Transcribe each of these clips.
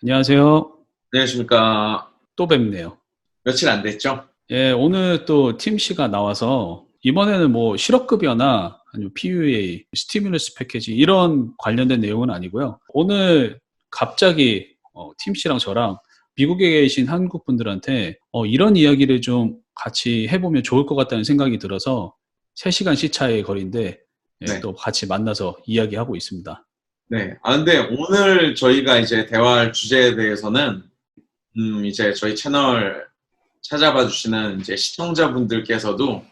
안녕하세요. 안녕하십니까. 또 뵙네요. 며칠 안 됐죠? 예, 오늘 또 팀 씨가 나와서 이번에는 뭐 실업급여나 아니면 PUA, 스티뮬러스 패키지 이런 관련된 내용은 아니고요. 오늘 갑자기 팀 씨랑 저랑 미국에 계신 한국 분들한테 이런 이야기를 좀 같이 해보면 좋을 것 같다는 생각이 들어서 3시간 시차의 거리인데 예, 네. 또 같이 만나서 이야기하고 있습니다. 네. 근데 오늘 저희가 이제 대화할 주제에 대해서는, 이제 저희 채널 찾아봐 주시는 이제 시청자분들께서도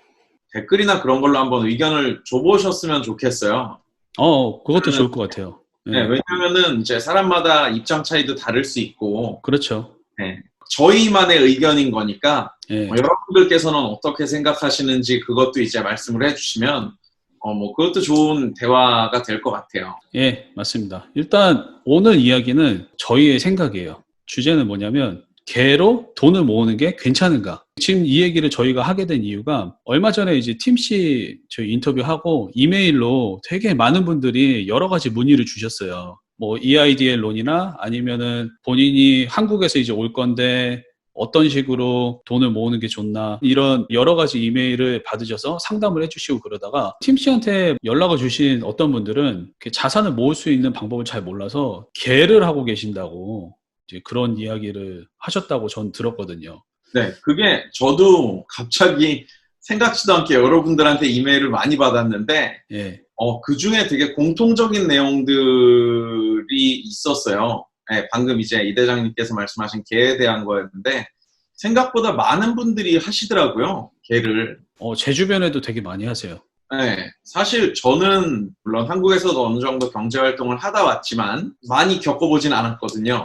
댓글이나 그런 걸로 한번 의견을 줘보셨으면 좋겠어요. 그것도 좋을 것 같아요. 네, 예, 왜냐면은 이제 사람마다 입장 차이도 다를 수 있고, 그렇죠. 네, 저희만의 의견인 거니까, 예. 여러분들께서는 어떻게 생각하시는지 그것도 이제 말씀을 해주시면, 뭐 그것도 좋은 대화가 될 것 같아요. 예, 맞습니다. 일단 오늘 이야기는 저희의 생각이에요. 주제는 뭐냐면 개로 돈을 모으는 게 괜찮은가? 지금 이 얘기를 저희가 하게 된 이유가 얼마 전에 이제 팀씨 저희 인터뷰하고 이메일로 되게 많은 분들이 여러 가지 문의를 주셨어요. 뭐 EIDL론이나 아니면은 본인이 한국에서 이제 올 건데 어떤 식으로 돈을 모으는 게 좋나 이런 여러 가지 이메일을 받으셔서 상담을 해주시고 그러다가 팀 씨한테 연락을 주신 어떤 분들은 자산을 모을 수 있는 방법을 잘 몰라서 개를 하고 계신다고 이제 그런 이야기를 하셨다고 전 들었거든요. 네, 그게 저도 갑자기 생각지도 않게 여러분들한테 이메일을 많이 받았는데, 예, 그 중에 되게 공통적인 내용들이 있었어요. 네, 방금 이제 이 대장님께서 말씀하신 개에 대한 거였는데, 생각보다 많은 분들이 하시더라고요, 개를. 제 주변에도 되게 많이 하세요. 네, 사실 저는 물론 한국에서도 어느 정도 경제 활동을 하다 왔지만, 많이 겪어보진 않았거든요.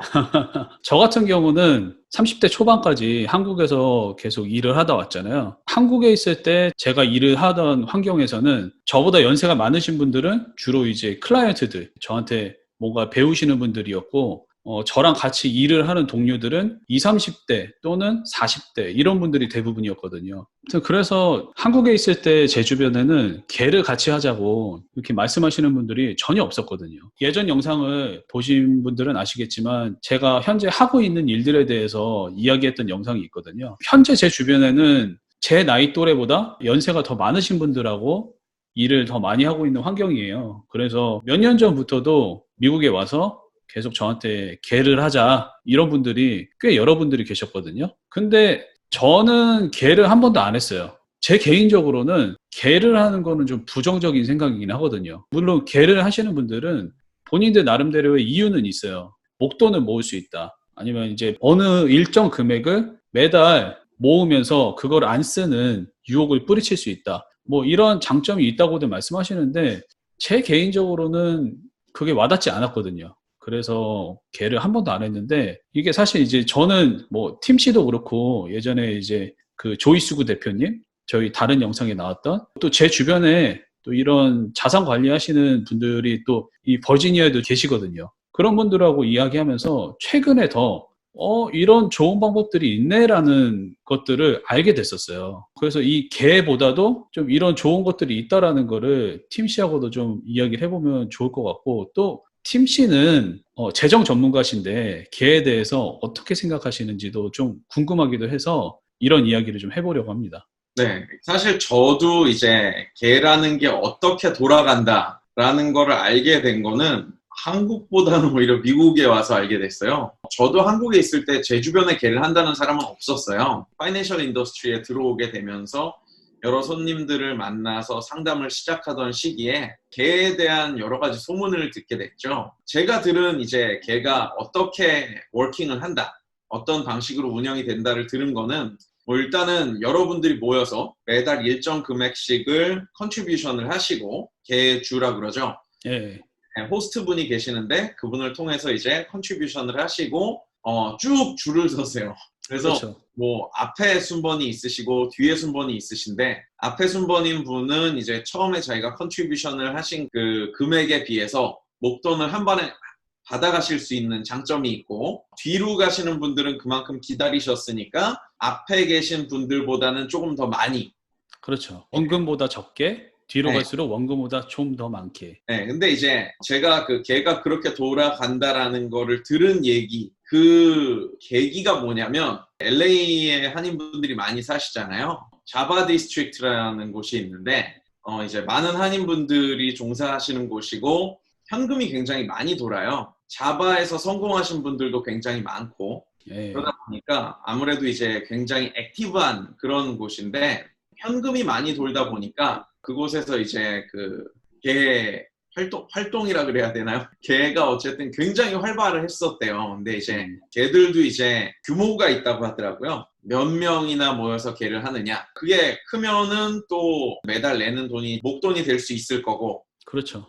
저 같은 경우는 30대 초반까지 한국에서 계속 일을 하다 왔잖아요. 한국에 있을 때 제가 일을 하던 환경에서는 저보다 연세가 많으신 분들은 주로 이제 클라이언트들, 저한테 뭔가 배우시는 분들이었고, 저랑 같이 일을 하는 동료들은 20, 30대 또는 40대 이런 분들이 대부분이었거든요. 그래서 한국에 있을 때 제 주변에는 개를 같이 하자고 이렇게 말씀하시는 분들이 전혀 없었거든요. 예전 영상을 보신 분들은 아시겠지만 제가 현재 하고 있는 일들에 대해서 이야기했던 영상이 있거든요. 현재 제 주변에는 제 나이 또래보다 연세가 더 많으신 분들하고 일을 더 많이 하고 있는 환경이에요. 그래서 몇 년 전부터도 미국에 와서 계속 저한테 개를 하자 이런 분들이 꽤 여러분들이 계셨거든요. 근데 저는 개를 한 번도 안 했어요. 제 개인적으로는 개를 하는 거는 좀 부정적인 생각이긴 하거든요. 물론 개를 하시는 분들은 본인들 나름대로의 이유는 있어요. 목돈을 모을 수 있다. 아니면 이제 어느 일정 금액을 매달 모으면서 그걸 안 쓰는 유혹을 뿌리칠 수 있다. 뭐 이런 장점이 있다고들 말씀하시는데 제 개인적으로는 그게 와닿지 않았거든요. 그래서 걔를 한 번도 안 했는데 이게 사실 이제 저는 뭐 팀씨도 그렇고 예전에 이제 그 조이수구 대표님 저희 다른 영상에 나왔던 또 제 주변에 또 이런 자산 관리하시는 분들이 또 이 버지니아에도 계시거든요. 그런 분들하고 이야기하면서 최근에 더 이런 좋은 방법들이 있네라는 것들을 알게 됐었어요. 그래서 이 개보다도 좀 이런 좋은 것들이 있다라는 거를 팀씨하고도 좀 이야기를 해보면 좋을 것 같고 또 팀 씨는 재정 전문가신데 개에 대해서 어떻게 생각하시는지도 좀 궁금하기도 해서 이런 이야기를 좀 해보려고 합니다. 네, 사실 저도 이제 개라는 게 어떻게 돌아간다라는 거를 알게 된 거는 한국보다는 오히려 미국에 와서 알게 됐어요. 저도 한국에 있을 때 제 주변에 개를 한다는 사람은 없었어요. 파이낸셜 인더스트리에 들어오게 되면서 여러 손님들을 만나서 상담을 시작하던 시기에 개에 대한 여러 가지 소문을 듣게 됐죠. 제가 들은 이제 개가 어떻게 워킹을 한다, 어떤 방식으로 운영이 된다를 들은 거는 뭐 일단은 여러분들이 모여서 매달 일정 금액씩을 컨트리뷰션을 하시고 개주라 그러죠. 예, 네, 호스트 분이 계시는데 그분을 통해서 이제 컨트리뷰션을 하시고 쭉 줄을 서세요. 그래서 그렇죠. 뭐 앞에 순번이 있으시고 뒤에 순번이 있으신데 앞에 순번인 분은 이제 처음에 자기가 컨트리뷰션을 하신 그 금액에 비해서 목돈을 한 번에 받아가실 수 있는 장점이 있고 뒤로 가시는 분들은 그만큼 기다리셨으니까 앞에 계신 분들보다는 조금 더 많이. 그렇죠. 원금보다 적게, 뒤로 네, 갈수록 원금보다 좀 더 많게. 네, 근데 이제 제가 그 걔가 그렇게 돌아간다라는 거를 들은 얘기, 그 계기가 뭐냐면 LA에 한인분들이 많이 사시잖아요. 자바 디스트릭트라는 곳이 있는데 이제 많은 한인분들이 종사하시는 곳이고 현금이 굉장히 많이 돌아요. 자바에서 성공하신 분들도 굉장히 많고 예. 그러다 보니까 아무래도 이제 굉장히 액티브한 그런 곳인데 현금이 많이 돌다 보니까 그곳에서 이제 그 개 활동이라 그래야 되나요? 개가 어쨌든 굉장히 활발을 했었대요. 근데 이제 개들도 이제 규모가 있다고 하더라고요. 몇 명이나 모여서 개를 하느냐. 그게 크면은 또 매달 내는 돈이 목돈이 될 수 있을 거고. 그렇죠.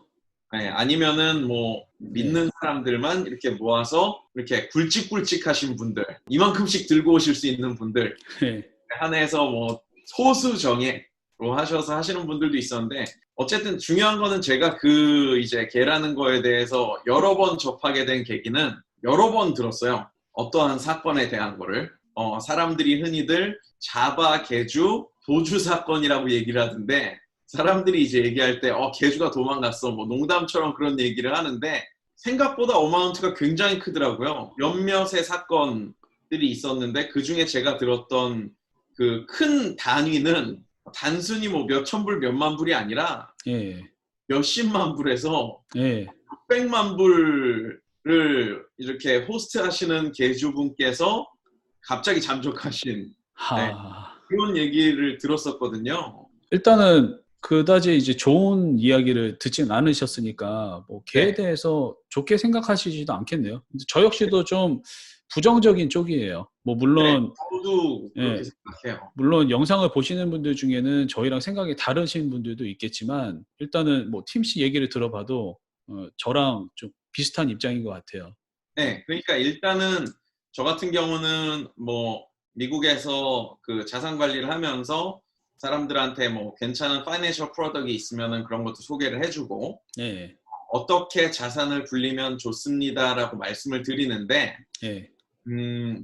네, 아니면은 뭐 믿는 사람들만 이렇게 모아서 이렇게 굵직굵직 하신 분들, 이만큼씩 들고 오실 수 있는 분들 예. 한해서 뭐 소수 정예로 하셔서 하시는 분들도 있었는데 어쨌든 중요한 거는 제가 그 이제 개라는 거에 대해서 여러 번 접하게 된 계기는 여러 번 들었어요. 어떠한 사건에 대한 거를 사람들이 흔히들 자바 개주 도주 사건이라고 얘기를 하던데 사람들이 이제 얘기할 때 개주가 도망갔어 뭐 농담처럼 그런 얘기를 하는데 생각보다 어마운트가 굉장히 크더라고요. 몇몇의 사건들이 있었는데 그 중에 제가 들었던 그 큰 단위는 단순히 뭐 몇천 불, 몇만 불이 아니라 예. 몇십만 불에서 예. 몇백만 불을 이렇게 호스트하시는 개주분께서 갑자기 잠적하신 하. 그런 얘기를 들었었거든요. 일단은 그다지 이제 좋은 이야기를 듣진 않으셨으니까 뭐 개에 네. 대해서 좋게 생각하시지도 않겠네요. 근데 저 역시도 좀 부정적인 쪽이에요. 뭐 물론 저도 그렇게 예. 생각해요. 물론 영상을 보시는 분들 중에는 저희랑 생각이 다르신 분들도 있겠지만 일단은 뭐 팀 씨 얘기를 들어봐도 저랑 좀 비슷한 입장인 것 같아요. 네, 그러니까 일단은 저 같은 경우는 뭐 미국에서 그 자산 관리를 하면서 사람들한테 뭐 괜찮은 파이낸셜 프로덕트가 있으면은 그런 것도 소개를 해주고 예. 어떻게 자산을 굴리면 좋습니다라고 말씀을 드리는데 예.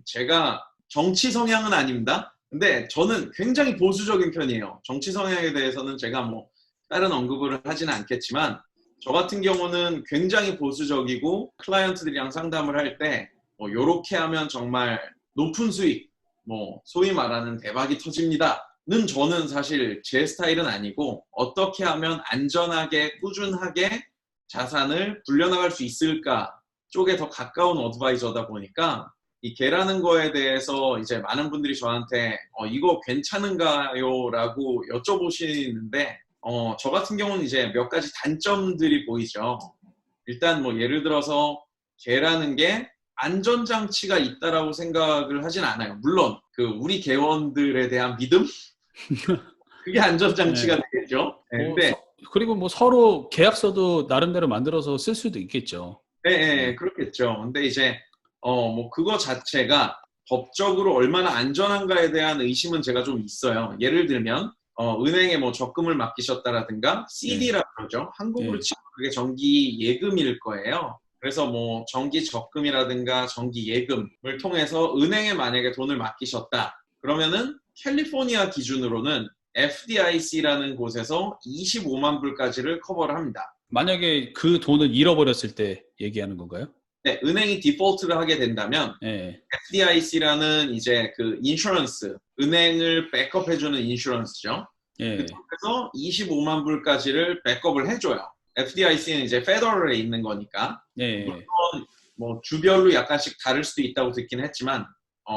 제가 정치 성향은 아닙니다. 근데 저는 굉장히 보수적인 편이에요. 정치 성향에 대해서는 제가 뭐 다른 언급을 하지는 않겠지만 저 같은 경우는 굉장히 보수적이고 클라이언트들이랑 상담을 할 때 뭐 요렇게 하면 정말 높은 수익, 뭐 소위 말하는 대박이 터집니다는 저는 사실 제 스타일은 아니고 어떻게 하면 안전하게 꾸준하게 자산을 굴려나갈 수 있을까 쪽에 더 가까운 어드바이저다 보니까 이 개라는 거에 대해서 이제 많은 분들이 저한테 이거 괜찮은가요? 라고 여쭤보시는데 저 같은 경우는 이제 몇 가지 단점들이 보이죠. 일단 뭐 예를 들어서 개라는 게 안전장치가 있다라고 생각을 하진 않아요. 물론 그 우리 개원들에 대한 믿음? 그게 안전장치가 네. 되겠죠. 네, 뭐 근데 그리고 뭐 서로 계약서도 나름대로 만들어서 쓸 수도 있겠죠. 네, 그렇겠죠. 근데 이제 뭐 그거 자체가 법적으로 얼마나 안전한가에 대한 의심은 제가 좀 있어요. 예를 들면 은행에 뭐 적금을 맡기셨다라든가 CD라고 그러죠. 한국으로 예. 치면 그게 정기 예금일 거예요. 그래서 뭐 정기 적금이라든가 정기 예금을 통해서 은행에 만약에 돈을 맡기셨다. 그러면은 캘리포니아 기준으로는 FDIC라는 곳에서 25만 불까지를 커버를 합니다. 만약에 그 돈을 잃어버렸을 때 얘기하는 건가요? 네, 은행이 디폴트를 하게 된다면 예. FDIC라는 이제 그 인슈런스, 은행을 백업해주는 인슈런스죠. 예. 그래서 25만 불까지를 백업을 해줘요. FDIC는 이제 페더럴에 있는 거니까. 예. 물론 뭐 주별로 약간씩 다를 수도 있다고 듣긴 했지만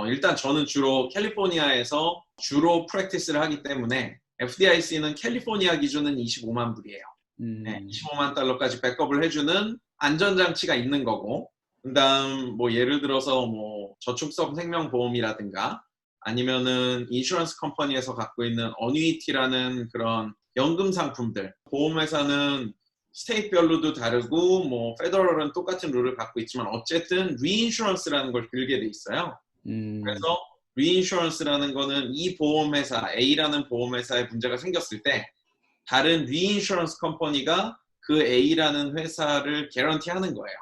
일단 저는 주로 캘리포니아에서 주로 프랙티스를 하기 때문에 FDIC는 캘리포니아 기준은 25만 불이에요. 네, 25만 달러까지 백업을 해주는 안전장치가 있는 거고 그다음 뭐 예를 들어서 뭐 저축성 생명보험이라든가 아니면은 인슈런스 컴퍼니에서 갖고 있는 어뉴이티라는 그런 연금 상품들 보험회사는 스테이트별로도 다르고 뭐 페더럴은 똑같은 룰을 갖고 있지만 어쨌든 리인슈런스라는 걸 들게 돼 있어요. 그래서 리인슈런스라는 거는 이 보험회사 A라는 보험회사에 문제가 생겼을 때 다른 리인슈런스 컴퍼니가 그 A라는 회사를 개런티하는 거예요.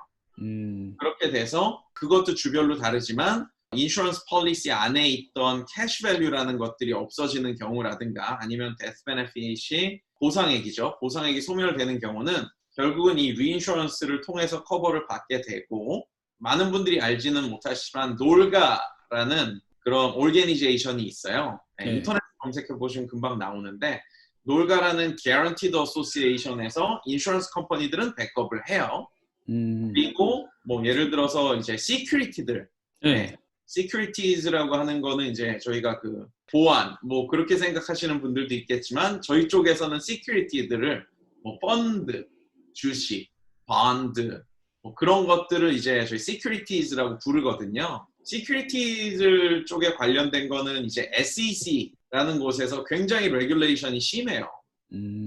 그렇게 돼서 그것도 주별로 다르지만 인슈런스 폴리시 안에 있던 캐시 밸류라는 것들이 없어지는 경우라든가 아니면 데스 베네핏이 보상액이죠. 보상액이 소멸되는 경우는 결국은 이 리인슈런스를 통해서 커버를 받게 되고 많은 분들이 알지는 못하시지만 놀가라는 그런 오르게니제이션이 있어요. 네. 인터넷 검색해 보시면 금방 나오는데 놀가라는 Guaranteed Association에서 인슈런스 컴퍼니들은 백업을 해요. 그리고 뭐 예를 들어서 이제 시큐리티들, 네. securities라고 하는 거는 이제 저희가 그 보안 뭐 그렇게 생각하시는 분들도 있겠지만 저희 쪽에서는 security들을 뭐 펀드, 주식, bonds 뭐 그런 것들을 이제 저희 securities라고 부르거든요. securities들 쪽에 관련된 거는 이제 SEC라는 곳에서 굉장히 regulation이 심해요.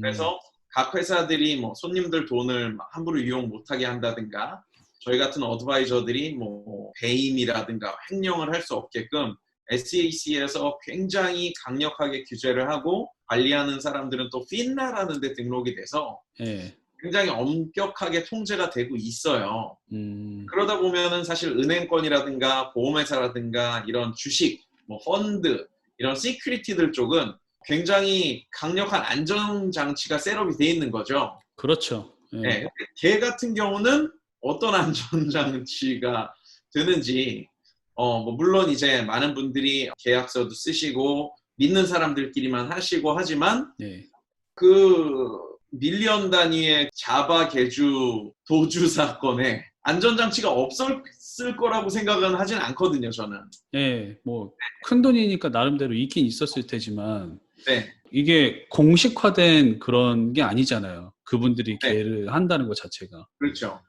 그래서 각 회사들이 뭐 손님들 돈을 함부로 이용 못하게 한다든가 저희 같은 어드바이저들이 뭐 배임이라든가 횡령을 할 수 없게끔 SEC에서 굉장히 강력하게 규제를 하고 관리하는 사람들은 또 FINRA라는 데 등록이 돼서 네. 굉장히 엄격하게 통제가 되고 있어요. 그러다 보면은 사실 은행권이라든가 보험회사라든가 이런 주식, 뭐 펀드, 이런 시큐리티들 쪽은 굉장히 강력한 안전장치가 셋업이 돼 있는 거죠. 그렇죠. 네. 네. 걔 같은 경우는 어떤 안전장치가 되는지, 뭐 물론 이제 많은 분들이 계약서도 쓰시고 믿는 사람들끼리만 하시고 하지만 네. 그 밀리언 단위의 자바 개주 도주 사건에 안전장치가 없었을 거라고 생각은 하진 않거든요, 저는. 네, 뭐 큰 돈이니까 나름대로 있긴 있었을 테지만 네. 이게 공식화된 그런 게 아니잖아요. 그분들이 네. 계를 한다는 것 자체가. 그렇죠.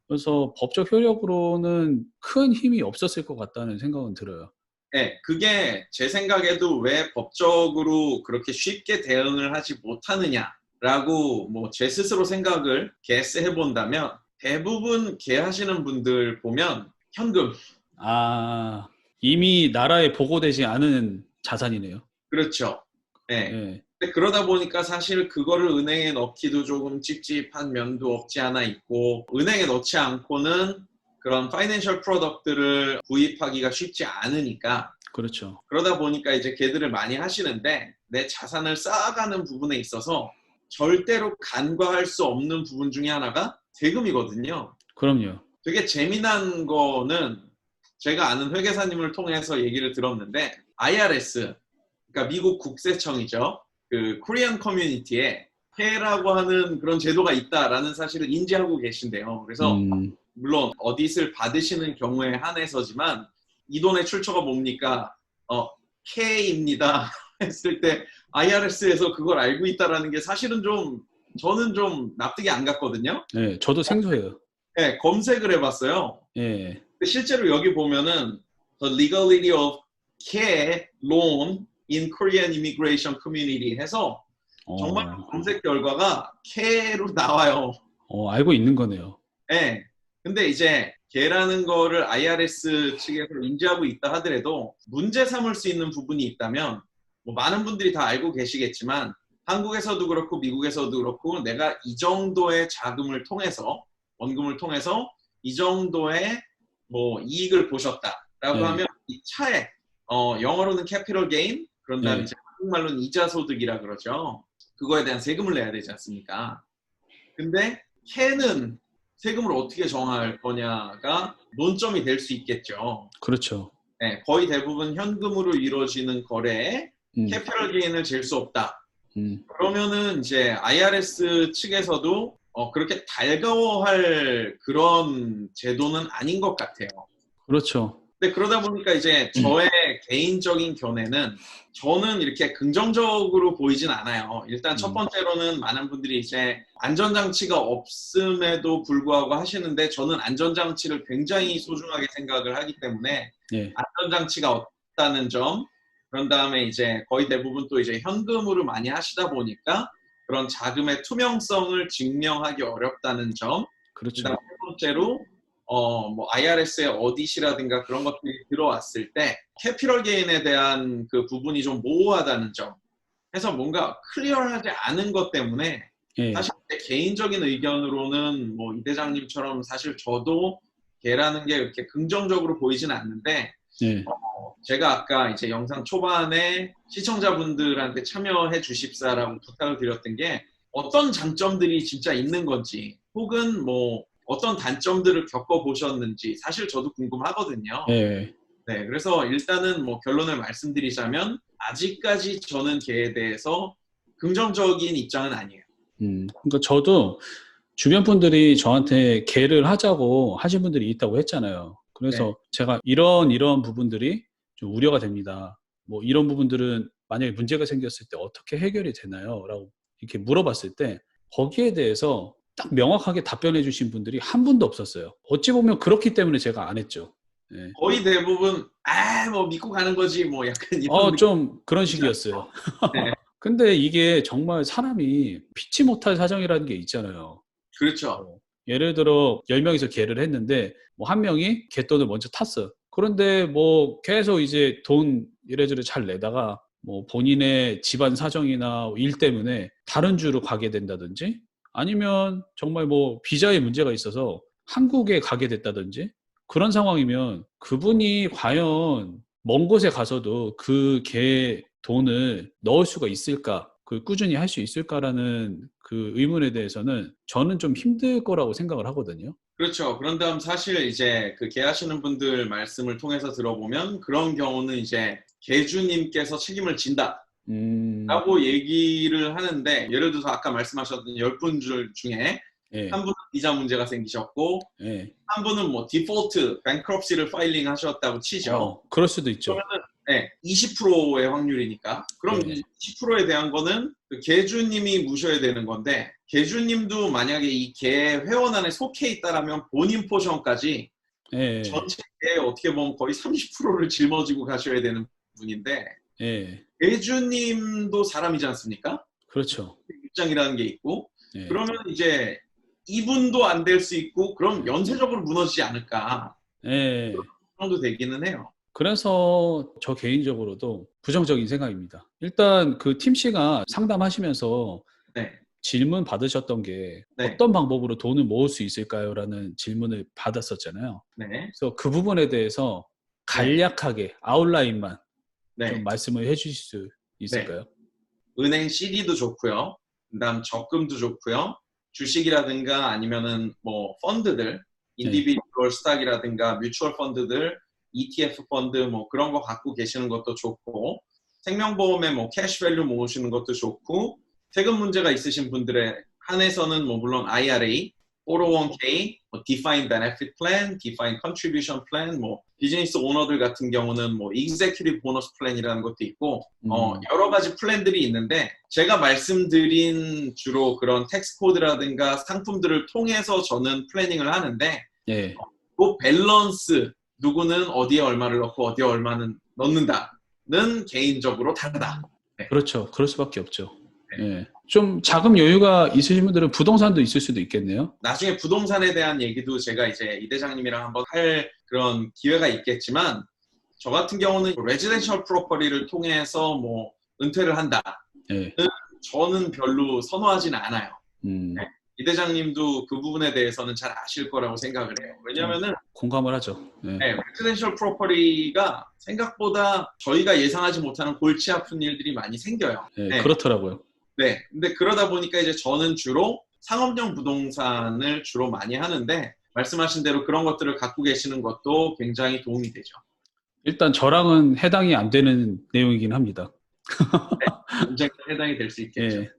그래서 법적 효력으로는 큰 힘이 없었을 것 같다는 생각은 들어요. 네, 그게 제 생각에도 왜 법적으로 그렇게 쉽게 대응을 하지 못하느냐라고 뭐 제 스스로 생각을 개스해 본다면 대부분 개하시는 분들 보면 현금. 아, 이미 나라에 보고되지 않은 자산이네요. 그렇죠. 네. 네. 근데 그러다 보니까 사실 그거를 은행에 넣기도 조금 찝찝한 면도 없지 않아 있고 은행에 넣지 않고는 그런 파이낸셜 프로덕트를 구입하기가 쉽지 않으니까 그렇죠. 그러다 보니까 이제 걔들을 많이 하시는데 내 자산을 쌓아가는 부분에 있어서 절대로 간과할 수 없는 부분 중에 하나가 세금이거든요. 그럼요. 되게 재미난 거는 제가 아는 회계사님을 통해서 얘기를 들었는데 IRS, 그러니까 미국 국세청이죠. 그 코리안 커뮤니티에 해라고 하는 그런 제도가 있다라는 사실을 인지하고 계신데요. 그래서 물론 어딧을 받으시는 경우에 한해서지만 이 돈의 출처가 뭡니까? K입니다. 했을 때 IRS에서 그걸 알고 있다라는 게 사실은 좀 저는 좀 납득이 안 갔거든요. 네, 저도 생소해요. 네, 검색을 해봤어요. 네. 근데 실제로 여기 보면은 The Legality of K Loan in Korean Immigration Community 해서 정말 검색 결과가 K로 나와요. 알고 있는 거네요. 네. 근데 이제 걔라는 거를 IRS 측에서 인지하고 있다 하더라도 문제 삼을 수 있는 부분이 있다면 뭐 많은 분들이 다 알고 계시겠지만 한국에서도 그렇고 미국에서도 그렇고 내가 이 정도의 자금을 통해서 원금을 통해서 이 정도의 뭐 이익을 보셨다라고 하면 이 차에 영어로는 캐피털 게인 그런 다음에 이제 한국말로는 이자 소득이라 그러죠. 그거에 대한 세금을 내야 되지 않습니까? 근데 캐는 세금을 어떻게 정할 거냐가 논점이 될 수 있겠죠. 그렇죠. 네, 거의 대부분 현금으로 이루어지는 거래에 캐피털 게인을 잴 수 없다. 그러면은 이제 IRS 측에서도 그렇게 달가워할 그런 제도는 아닌 것 같아요. 그렇죠. 근데 그러다 보니까 이제 저의 개인적인 견해는 저는 이렇게 긍정적으로 보이진 않아요. 일단 첫 번째로는 많은 분들이 이제 안전장치가 없음에도 불구하고 하시는데 저는 안전장치를 굉장히 소중하게 생각을 하기 때문에 안전장치가 없다는 점 그런 다음에 이제 거의 대부분 또 이제 현금으로 많이 하시다 보니까 그런 자금의 투명성을 증명하기 어렵다는 점 그렇죠. 그다음에 세 번째로 뭐 IRS의 어딧이라든가 그런 것들이 들어왔을 때 캐피털 게인에 대한 그 부분이 좀 모호하다는 점 해서 뭔가 클리어하지 않은 것 때문에 사실 제 개인적인 의견으로는 뭐 이 대장님처럼 사실 저도 걔라는 게 그렇게 긍정적으로 보이진 않는데 제가 아까 이제 영상 초반에 시청자분들한테 참여해 주십사라고 부탁을 드렸던 게 어떤 장점들이 진짜 있는 건지 혹은 뭐 어떤 단점들을 겪어보셨는지 사실 저도 궁금하거든요. 예. 네, 그래서 일단은 뭐 결론을 말씀드리자면 아직까지 저는 걔에 대해서 긍정적인 입장은 아니에요. 그러니까 저도 주변 분들이 저한테 개를 하자고 하신 분들이 있다고 했잖아요. 네, 그래서 제가 이런 부분들이 좀 우려가 됩니다. 뭐 이런 부분들은 만약에 문제가 생겼을 때 어떻게 해결이 되나요? 라고 이렇게 물어봤을 때 거기에 대해서 딱 명확하게 답변해 주신 분들이 한 분도 없었어요. 어찌 보면 그렇기 때문에 제가 안 했죠. 예. 거의 대부분 뭐 믿고 가는 거지 뭐 약간 이런 좀 그런 느낌이지 식이었어요. 않나요? 네, 근데 이게 정말 사람이 피치 못할 사정이라는 게 있잖아요. 그렇죠. 예를 들어 10명이서 개를 했는데 뭐 한 명이 갯돈을 먼저 탔어. 그런데 뭐 계속 이제 돈 이래저래 잘 내다가 뭐 본인의 집안 사정이나 일 때문에 다른 주로 가게 된다든지 아니면 정말 뭐 비자에 문제가 있어서 한국에 가게 됐다든지 그런 상황이면 그분이 과연 먼 곳에 가서도 그 개 돈을 넣을 수가 있을까? 그 꾸준히 할 수 있을까라는 그 의문에 대해서는 저는 좀 힘들 거라고 생각을 하거든요. 그렇죠. 그런 다음 사실 이제 그 개하시는 분들 말씀을 통해서 들어보면 그런 경우는 이제 개주님께서 책임을 진다. 음, 라고 얘기를 하는데 예를 들어서 아까 말씀하셨던 10분 중에 예, 한 분은 비자 문제가 생기셨고 예. 한 분은 뭐 디폴트, 뱅크럽시를 파일링 하셨다고 치죠. 그럴 수도 있죠. 그러면은 20%의 확률이니까 그럼 예, 20%에 대한 거는 그 개주님이 무셔야 되는 건데 개주님도 만약에 이 개 회원안에 속해 있다라면 본인 포션까지 예, 전체 개 어떻게 보면 거의 30%를 짊어지고 가셔야 되는 분인데 예. 개주님도 사람이지 않습니까? 그렇죠. 입장이라는 게 있고 예, 그러면 이제 이분도 안 될 수 있고 그럼 연쇄적으로 무너지지 않을까 그런 예. 정도 되기는 해요. 그래서 저 개인적으로도 부정적인 생각입니다. 일단 그 팀 씨가 상담하시면서 네, 질문 받으셨던 게 네, 어떤 방법으로 돈을 모을 수 있을까요? 라는 질문을 받았었잖아요. 네, 그래서 그 부분에 대해서 네, 간략하게 아웃라인만 좀 네, 말씀을 해주실 수 네. 있을까요? 은행 CD도 좋고요. 그다음 적금도 좋고요. 주식이라든가 아니면은 뭐 펀드들, 네, 인디비듀얼 스탁이라든가 뮤추얼 펀드들, ETF 펀드 뭐 그런 거 갖고 계시는 것도 좋고 생명보험에 뭐 캐시밸류 모으시는 것도 좋고 세금 문제가 있으신 분들에 한해서는 뭐 물론 IRA, 401k, 뭐 Defined Benefit Plan, Defined Contribution Plan, 뭐 비즈니스 오너들 같은 경우는 뭐 Executive Bonus Plan이라는 것도 있고 음, 여러 가지 플랜들이 있는데 제가 말씀드린 주로 그런 텍스 코드라든가 상품들을 통해서 저는 플래닝을 하는데 예, 그 밸런스 누구는 어디에 얼마를 넣고 어디에 얼마는 넣는다는 개인적으로 다르다. 네. 그렇죠. 그럴 수밖에 없죠. 네. 예. 좀 자금 여유가 있으신 분들은 부동산도 있을 수도 있겠네요. 나중에 부동산에 대한 얘기도 제가 이제 이 대장님이랑 한번 할 그런 기회가 있겠지만 저 같은 경우는 레지던셜 프로퍼리를 통해서 뭐 은퇴를 한다는 예, 저는 별로 선호하지는 않아요. 네. 음, 이 대장님도 그 부분에 대해서는 잘 아실 거라고 생각을 해요. 왜냐면은 공감을 하죠. 예, 네, 레지던셜 프로퍼리가 생각보다 저희가 예상하지 못하는 골치 아픈 일들이 많이 생겨요. 예, 네. 그렇더라고요. 네. 근데 그러다 보니까 이제 저는 주로 상업용 부동산을 주로 많이 하는데 말씀하신 대로 그런 것들을 갖고 계시는 것도 굉장히 도움이 되죠. 일단 저랑은 해당이 안 되는 내용이긴 합니다. 네. 언젠가 해당이 될 수 있겠죠. 예,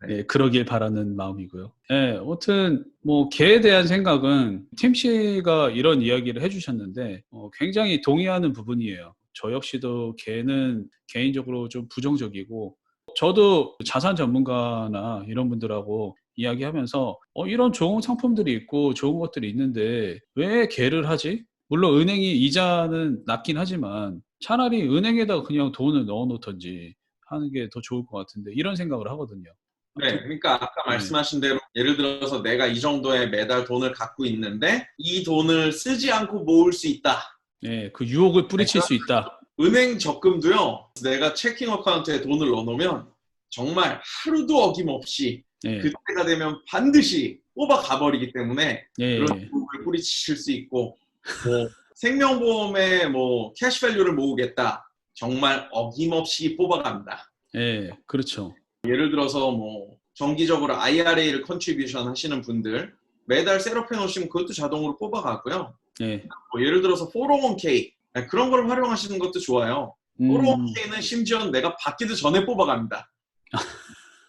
네. 예, 그러길 바라는 마음이고요. 예, 아무튼 뭐 개에 대한 생각은 팀 씨가 이런 이야기를 해주셨는데 굉장히 동의하는 부분이에요. 저 역시도 개는 개인적으로 좀 부정적이고 저도 자산 전문가나 이런 분들하고 이야기하면서 이런 좋은 상품들이 있고 좋은 것들이 있는데 왜 개를 하지? 물론 은행이 이자는 낮긴 하지만 차라리 은행에다가 그냥 돈을 넣어 놓던지 하는 게 더 좋을 것 같은데 이런 생각을 하거든요. 네, 아무튼 그러니까 아까 예, 말씀하신 대로 예를 들어서 내가 이 정도의 매달 돈을 갖고 있는데 이 돈을 쓰지 않고 모을 수 있다. 예, 그 유혹을 네, 뿌리칠 수 있다. 은행 적금도요. 내가 체킹 어카운트에 돈을 넣어놓으면 정말 하루도 어김없이 예, 그때가 되면 반드시 뽑아 가버리기 때문에 예, 그런 예, 유혹을 뿌리칠 수 있고 뭐 생명보험에 뭐 캐시밸류를 모으겠다. 정말 어김없이 뽑아갑니다. 예, 그렇죠. 예를 들어서 뭐 정기적으로 IRA를 컨트리뷰션 하시는 분들 매달 셋업해 놓으시면 그것도 자동으로 뽑아가고요. 예. 뭐 예를 들어서 401k 그런 걸 활용하시는 것도 좋아요. 음. 401k는 심지어 내가 받기도 전에 뽑아갑니다.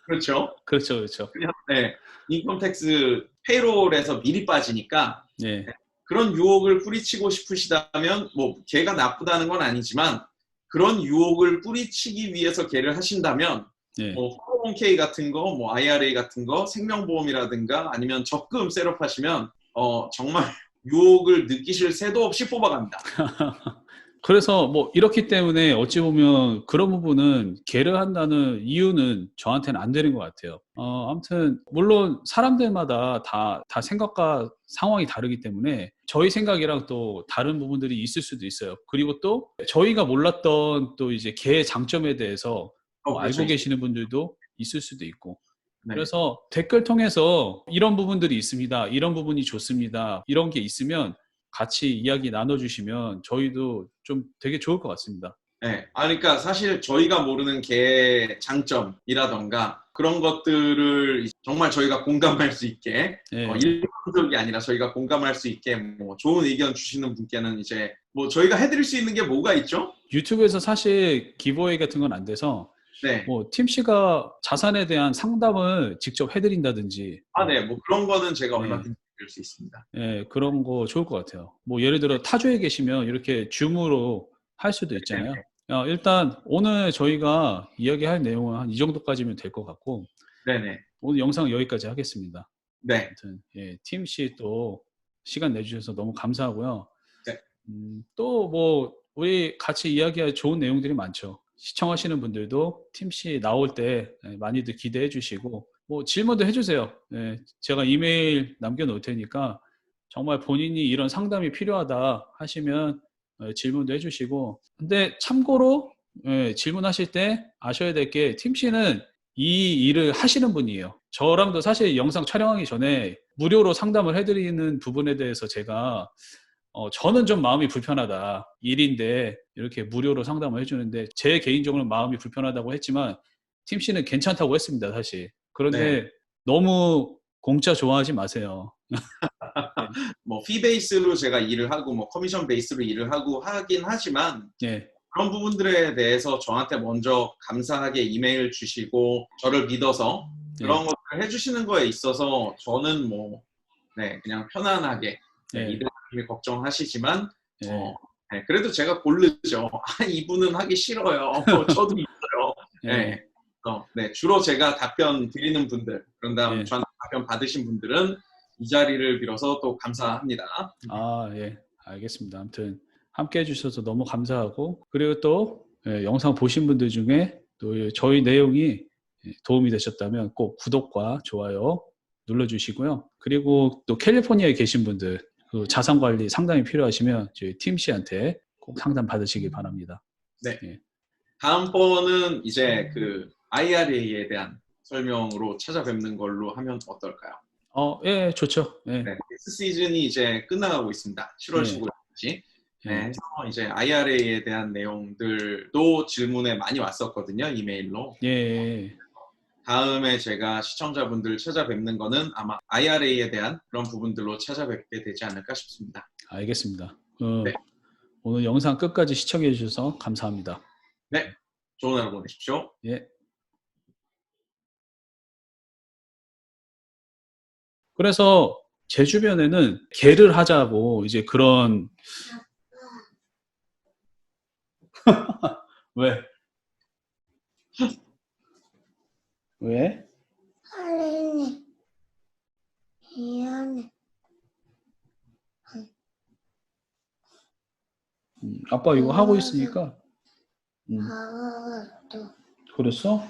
그렇죠? 그렇죠, 그렇죠. 그냥 네, 인컴택스 페이롤에서 미리 빠지니까 예. 그런 유혹을 뿌리치고 싶으시다면 뭐 걔가 나쁘다는 건 아니지만 그런 유혹을 뿌리치기 위해서 걔를 하신다면 예. 뭐 401k 같은 거, 뭐 IRA 같은 거, 생명보험이라든가 아니면 적금 셋업하시면 정말 유혹을 느끼실 새도 없이 뽑아갑니다. 그래서 뭐 이렇기 때문에 어찌 보면 그런 부분은 계를 한다는 이유는 저한테는 안 되는 것 같아요. 아무튼 물론 사람들마다 다 생각과 상황이 다르기 때문에 저희 생각이랑 또 다른 부분들이 있을 수도 있어요. 그리고 또 저희가 몰랐던 또 이제 계의 장점에 대해서 또 그렇죠. 알고 계시는 분들도 있을 수도 있고. 네. 그래서 댓글 통해서 이런 부분들이 있습니다. 이런 부분이 좋습니다. 이런 게 있으면 같이 이야기 나눠주시면 저희도 좀 되게 좋을 것 같습니다. 네. 그러니까 사실 저희가 모르는 개의 장점이라던가 그런 것들을 정말 저희가 공감할 수 있게 예. 일반적이 아니라 저희가 공감할 수 있게 뭐 좋은 의견 주시는 분께는 이제 뭐 저희가 해드릴 수 있는 게 뭐가 있죠? 유튜브에서 사실 기브웨이 같은 건 안 돼서 네. 뭐 팀 씨가 자산에 대한 상담을 직접 해드린다든지 네. 뭐 그런 거는 제가 네. 얼마든지 드릴 수 있습니다. 예, 그런 거 좋을 것 같아요. 뭐 예를 들어 타주에 계시면 이렇게 줌으로 할 수도 있잖아요. 일단 오늘 저희가 이야기할 내용은 한 이 정도까지면 될 것 같고 네네. 오늘 영상 여기까지 하겠습니다. 네. 아무튼 예, 팀 씨 또 시간 내주셔서 너무 감사하고요. 네. 또 뭐 우리 같이 이야기할 좋은 내용들이 많죠. 시청하시는 분들도 팀 씨 나올 때 많이들 기대해 주시고 뭐 질문도 해주세요. 예, 제가 이메일 남겨놓을 테니까 정말 본인이 이런 상담이 필요하다 하시면 질문도 해주시고 근데 참고로 질문하실 때 아셔야 될 게 팀 씨는 이 일을 하시는 분이에요. 저랑도 사실 영상 촬영하기 전에 무료로 상담을 해드리는 부분에 대해서 제가 저는 좀 마음이 불편하다. 일인데 이렇게 무료로 상담을 해주는데 제 개인적으로는 마음이 불편하다고 했지만 팀 씨는 괜찮다고 했습니다. 사실. 그런데 너무 공짜 좋아하지 마세요. 뭐 피 베이스로 제가 일을 하고 뭐 커미션 베이스로 일을 하고 하긴 하지만 예. 그런 부분들에 대해서 저한테 먼저 감사하게 이메일 주시고 저를 믿어서 그런 것들을 해주시는 거에 있어서 저는 뭐 그냥 편안하게 이들이 걱정하시지만 그래도 제가 고르죠. 이분은 하기 싫어요. 저도 있어요. 주로 제가 답변 드리는 분들 그런 다음 저한테 답변 받으신 분들은 이 자리를 빌어서 또 감사합니다. 예. 알겠습니다. 아무튼 함께 해주셔서 너무 감사하고 그리고 또 영상 보신 분들 중에 또 저희 내용이 도움이 되셨다면 꼭 구독과 좋아요 눌러주시고요. 그리고 또 캘리포니아에 계신 분들 그 자산관리 상담이 필요하시면 저희 팀 씨한테 꼭 상담 받으시기 바랍니다. 네. 다음번은 이제 그 IRA에 대한 설명으로 찾아뵙는 걸로 하면 어떨까요? 예, 좋죠. 예. 텍스 시즌이 이제 끝나가고 있습니다. 7월 15일까지. 그래서 이제 IRA에 대한 내용들도 질문에 많이 왔었거든요. 이메일로. 다음에 제가 시청자분들 찾아뵙는 거는 아마 IRA에 대한 그런 부분들로 찾아뵙게 되지 않을까 싶습니다. 알겠습니다. 오늘 영상 끝까지 시청해 주셔서 감사합니다. 네. 좋은 하루 보내십시오. 예. 그래서 제 주변에는 개를 하자고 이제 그런 왜? 왜? 할머니 미안해. 아빠 이거 하고 있으니까. 아빠가 또 그랬어?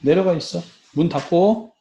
내려가 있어. 문 닫고.